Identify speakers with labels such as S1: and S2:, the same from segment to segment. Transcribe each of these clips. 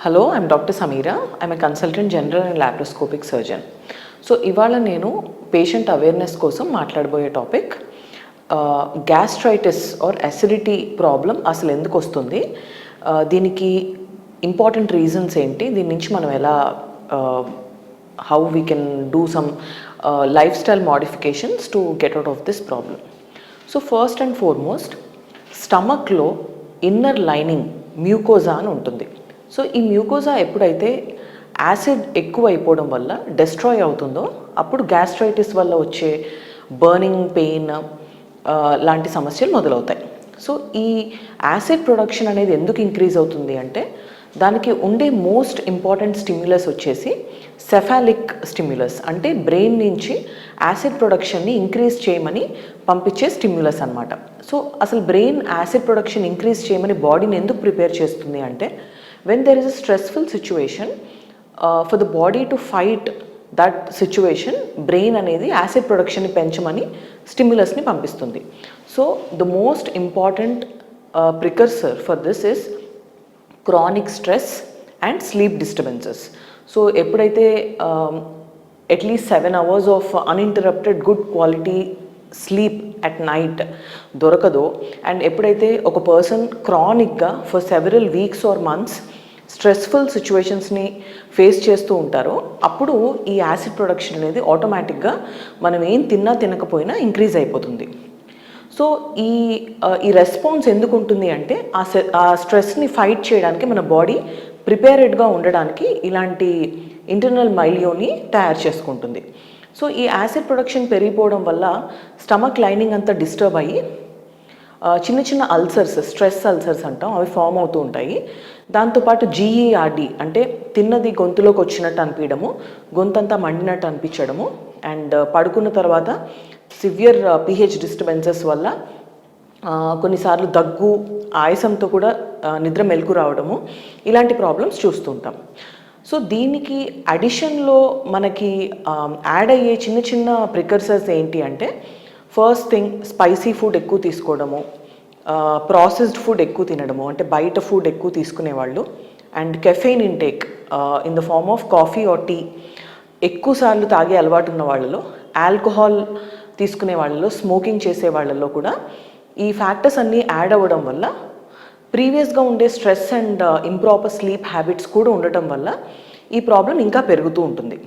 S1: Hello, I'm doctor Sameera. I'm a consultant general and laparoscopic surgeon. So ఇవాళ నేను patient awareness కోసం మాట్లాడబోయే topic gastritis or acidity problem అసలు ఎందుకు వస్తుంది, దీనికి ఇంపార్టెంట్ రీజన్స్ ఏంటి, దీని నుంచి మనం ఎలా how we can do some life style modifications to get out of this problem. So first and foremost, స్టమక్లో ఇన్నర్ లైనింగ్ మ్యూకోజా అని ఉంటుంది. సో ఈ మ్యూకోజా ఎప్పుడైతే యాసిడ్ ఎక్కువ అయిపోవడం వల్ల డెస్ట్రాయ్ అవుతుందో అప్పుడు గ్యాస్ట్రైటిస్ వల్ల వచ్చే బర్నింగ్ పెయిన్ లాంటి సమస్యలు మొదలవుతాయి. సో ఈ యాసిడ్ ప్రొడక్షన్ అనేది ఎందుకు ఇంక్రీజ్ అవుతుంది అంటే దానికి ఉండే మోస్ట్ ఇంపార్టెంట్ స్టిమ్యులస్ వచ్చేసి సెఫాలిక్ స్టిమ్యులస్, అంటే బ్రెయిన్ నుంచి యాసిడ్ ప్రొడక్షన్ని ఇంక్రీజ్ చేయమని పంపించే స్టిమ్యులస్ అనమాట. సో అసలు బ్రెయిన్ యాసిడ్ ప్రొడక్షన్ ఇంక్రీజ్ చేయమని బాడీని ఎందుకు ప్రిపేర్ చేస్తుంది అంటే when there is a stressful situation, for the body to fight that situation, brain అనేది యాసిడ్ ప్రొడక్షన్ని పెంచమని స్టిమ్యులస్ని పంపిస్తుంది. So the most important precursor for this is chronic stress and sleep disturbances. So ఎప్పుడైతే at least 7 hours of uninterrupted good quality sleep at night దొరకదో, and ఎప్పుడైతే ఒక person క్రానిక్గా for several weeks or months స్ట్రెస్ఫుల్ సిచ్యువేషన్స్ని ఫేస్ చేస్తూ ఉంటారో అప్పుడు ఈ యాసిడ్ ప్రొడక్షన్ అనేది ఆటోమేటిక్గా మనం ఏం తిన్నా తినకపోయినా ఇంక్రీజ్ అయిపోతుంది. సో ఈ రెస్పాన్స్ ఎందుకు ఉంటుంది అంటే ఆ స్ట్రెస్ని ఫైట్ చేయడానికి మన బాడీ ప్రిపేరెడ్గా ఉండడానికి ఇలాంటి ఇంటర్నల్ మైలియోని తయారు చేసుకుంటుంది. సో ఈ యాసిడ్ ప్రొడక్షన్ పెరిగిపోవడం వల్ల స్టమక్ లైనింగ్ అంతా డిస్టర్బ్ అయ్యి చిన్న చిన్న అల్సర్స్, స్ట్రెస్ అల్సర్స్ అంటాం, అవి ఫామ్ అవుతూ ఉంటాయి. దాంతోపాటు జీఈఆర్డి అంటే తిన్నది గొంతులోకి వచ్చినట్టు అనిపించడము, గొంతంతా మండినట్టు అనిపించడము, అండ్ పడుకున్న తర్వాత సివియర్ పిహెచ్ డిస్టర్బెన్సెస్ వల్ల కొన్నిసార్లు దగ్గు, ఆయాసంతో కూడా నిద్ర మెలకు రావడము, ఇలాంటి ప్రాబ్లమ్స్ చూస్తుంటాం. సో దీనికి అడిషన్లో మనకి యాడ్ అయ్యే చిన్న చిన్న ప్రికర్సర్స్ ఏంటి అంటే ఫస్ట్ థింగ్ స్పైసీ ఫుడ్ ఎక్కువ తీసుకోవడము, ప్రాసెస్డ్ ఫుడ్ ఎక్కువ తినడము, అంటే బయట ఫుడ్ ఎక్కువ తీసుకునేవాళ్ళు, and caffeine intake in the form of coffee or tea ఎక్కువసార్లు తాగే అలవాటు ఉన్న వాళ్ళలో, ఆల్కహాల్ తీసుకునే వాళ్ళలో, స్మోకింగ్ చేసే వాళ్ళలో కూడా ఈ ఫ్యాక్టర్స్ అన్నీ యాడ్ అవ్వడం వల్ల ప్రీవియస్గా ఉండే stress and improper sleep habits కూడా ఉండటం వల్ల ఈ ప్రాబ్లం ఇంకా పెరుగుతూ ఉంటుంది.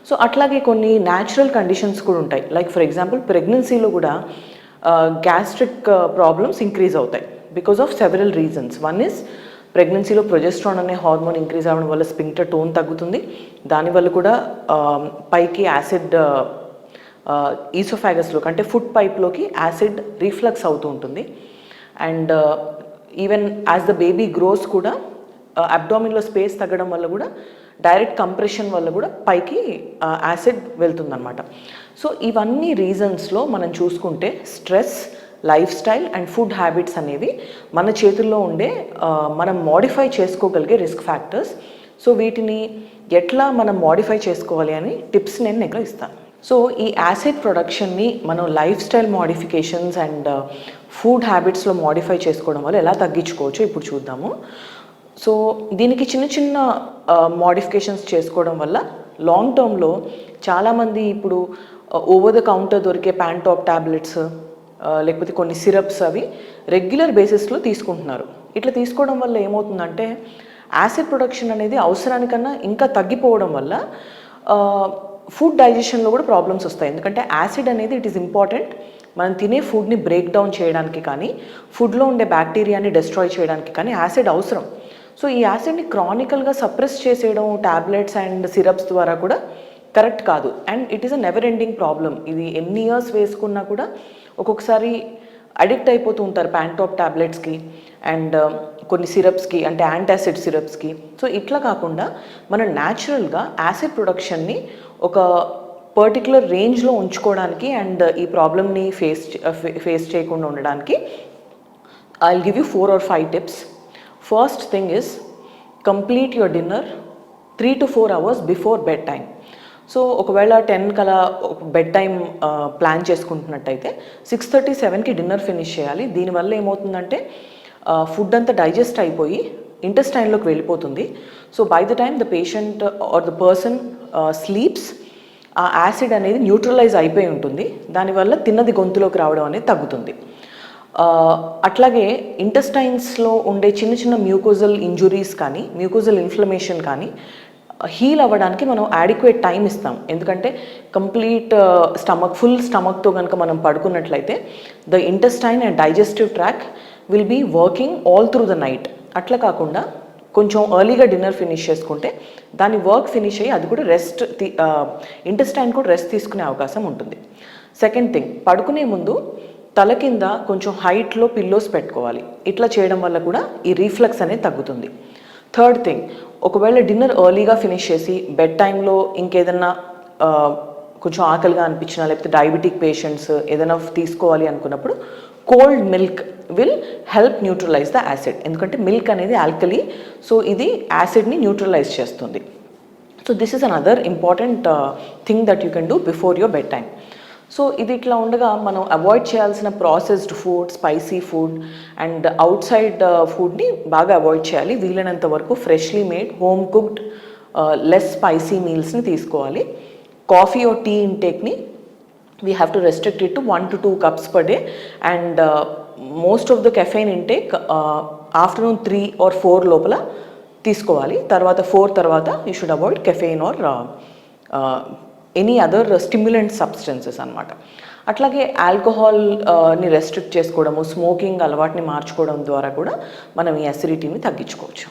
S1: సో అట్లాగే కొన్ని న్యాచురల్ కండిషన్స్ కూడా ఉంటాయి. లైక్ ఫర్ ఎగ్జాంపుల్ ప్రెగ్నెన్సీలో కూడా గ్యాస్ట్రిక్ ప్రాబ్లమ్స్ ఇంక్రీజ్ అవుతాయి because of several reasons. One is ప్రెగ్నెన్సీలో ప్రొజెస్ట్రాన్ అనే హార్మోన్ ఇంక్రీజ్ అవ్వడం వల్ల స్పింక్టర్ టోన్ తగ్గుతుంది, దానివల్ల కూడా పైకి యాసిడ్ ఈసోఫాగస్లోకి అంటే ఫుడ్ పైప్లోకి యాసిడ్ రీఫ్లక్స్ అవుతూ ఉంటుంది. And even as the baby gross కూడా అబ్డామిన్లో స్పేస్ తగ్గడం వల్ల కూడా డైరెక్ట్ కంప్రెషన్ వల్ల కూడా పైకి యాసిడ్ వెళ్తుందన్నమాట. సో ఇవన్నీ రీజన్స్లో మనం చూసుకుంటే stress, life style and food habits అనేవి మన చేతుల్లో ఉండే మనం మోడిఫై చేసుకోగలిగే రిస్క్ ఫ్యాక్టర్స్. సో వీటిని ఎట్లా మనం మోడిఫై చేసుకోవాలి అని టిప్స్ నేను ఇక్కడ ఇస్తాను. సో ఈ యాసిడ్ ప్రొడక్షన్ని మనం life style modifications and food హ్యాబిట్స్లో మోడిఫై చేసుకోవడం వల్ల ఎలా తగ్గించుకోవచ్చో ఇప్పుడు చూద్దాము. సో దీనికి చిన్న చిన్న మోడిఫికేషన్స్ చేసుకోవడం వల్ల లాంగ్ టర్మ్లో చాలామంది ఇప్పుడు ఓవర్ ద కౌంటర్ దొరికే ప్యాంటాప్ ట్యాబ్లెట్స్ లేకపోతే కొన్ని సిరప్స్ అవి రెగ్యులర్ బేసిస్లో తీసుకుంటున్నారు. ఇట్లా తీసుకోవడం వల్ల ఏమవుతుందంటే యాసిడ్ ప్రొడక్షన్ అనేది అవసరానికన్నా ఇంకా తగ్గిపోవడం వల్ల ఫుడ్ డైజెషన్లో కూడా ప్రాబ్లమ్స్ వస్తాయి. ఎందుకంటే యాసిడ్ అనేది ఇట్ ఈస్ ఇంపార్టెంట్ మనం తినే ఫుడ్ని బ్రేక్ డౌన్ చేయడానికి కానీ ఫుడ్లో ఉండే బ్యాక్టీరియాని డెస్ట్రాయ్ చేయడానికి కానీ యాసిడ్ అవసరం. సో ఈ యాసిడ్ని క్రానికల్గా సప్రెస్ చేసేయడం ట్యాబ్లెట్స్ అండ్ సిరప్స్ ద్వారా కూడా కరెక్ట్ కాదు, and it is a never ending problem. ఇది ఎన్ని ఇయర్స్ వేసుకున్నా కూడా ఒక్కొక్కసారి అడిక్ట్ అయిపోతూ ఉంటారు ప్యాంటాప్ ట్యాబ్లెట్స్కి అండ్ కొన్ని సిరప్స్కి, అంటే యాంటాసిడ్ సిరప్స్కి. సో ఇట్లా కాకుండా మనం న్యాచురల్గా యాసిడ్ ప్రొడక్షన్ని ఒక పర్టికులర్ రేంజ్లో ఉంచుకోవడానికి అండ్ ఈ ప్రాబ్లమ్ని ఫేస్ చేయకుండా ఉండడానికి I will give you 4 or 5 tips. First thing is complete your dinner 3 to 4 hours before bed time. So ఒకవేళ 10 కలా బెడ్ టైం ప్లాన్ చేసుకుంటున్నట్టయితే 6:30, 7కి డిన్నర్ ఫినిష్ చేయాలి. దీనివల్ల ఏమవుతుందంటే ఫుడ్ అంతా డైజెస్ట్ అయిపోయి ఇంటెస్టైన్లోకి వెళ్ళిపోతుంది. So by the time the patient or the person sleeps, ఆ యాసిడ్ అనేది న్యూట్రలైజ్ అయిపోయి ఉంటుంది. దానివల్ల తిన్నది గొంతులోకి రావడం అనేది తగ్గుతుంది. అట్లాగే ఇంటెస్టైన్స్లో ఉండే చిన్న చిన్న మ్యూకోజల్ ఇంజురీస్ కానీ, మ్యూకోజల్ ఇన్ఫ్లమేషన్ కానీ హీల్ అవ్వడానికి మనం యాడిక్వేట్ టైం ఇస్తాం. ఎందుకంటే కంప్లీట్ ఫుల్ స్టమక్తో కనుక మనం పడుకున్నట్లయితే the intestine and digestive tract will be working all through the night. అట్లా కాకుండా కొంచెం ఎర్లీగా డిన్నర్ ఫినిష్ చేసుకుంటే దాని వర్క్ ఫినిష్ అయ్యి అది కూడా ఇంటెస్టైన్ కూడా రెస్ట్ తీసుకునే అవకాశం ఉంటుంది. సెకండ్ థింగ్, పడుకునే ముందు తల కింద కొంచెం హైట్లో పిల్లోస్ పెట్టుకోవాలి. ఇట్లా చేయడం వల్ల కూడా ఈ రీఫ్లక్స్ అనేది తగ్గుతుంది. థర్డ్ థింగ్, ఒకవేళ డిన్నర్ ఎర్లీగా ఫినిష్ చేసి బెడ్ టైంలో ఇంకేదన్నా కొంచెం ఆకలిగా అనిపించినా, లేకపోతే డయాబెటిక్ పేషెంట్స్ ఏదైనా తీసుకోవాలి అనుకున్నప్పుడు cold milk will help neutralise the acid. ఎందుకంటే మిల్క్ అనేది ఆల్కలీ, సో ఇది యాసిడ్ని న్యూట్రలైజ్ చేస్తుంది. So this is another important thing that you can do before your bed time. So ఇది ఇట్లా ఉండగా మనం అవాయిడ్ చేయాల్సిన processed food, spicy food and outside ఫుడ్ని బాగా అవాయిడ్ చేయాలి. వీలైనంత వరకు freshly made, home cooked, less spicy మీల్స్ని తీసుకోవాలి. కాఫీ ఆర్ టీ ఇంటేక్ని we have to restrict it to 1 to 2 cups per day, and most of the caffeine intake afternoon 3 or 4 లోపల తీసుకోవాలి. తర్వాత 4 తర్వాత you should avoid caffeine or any other stimulant substances అనమాట. అట్లాగే ఆల్కహాల్ని restrict చేసుకోవడము, smoking అలవాటుని మార్చుకోవడం ద్వారా కూడా మనం ఈ అసిడిటీని తగ్గించుకోవచ్చు.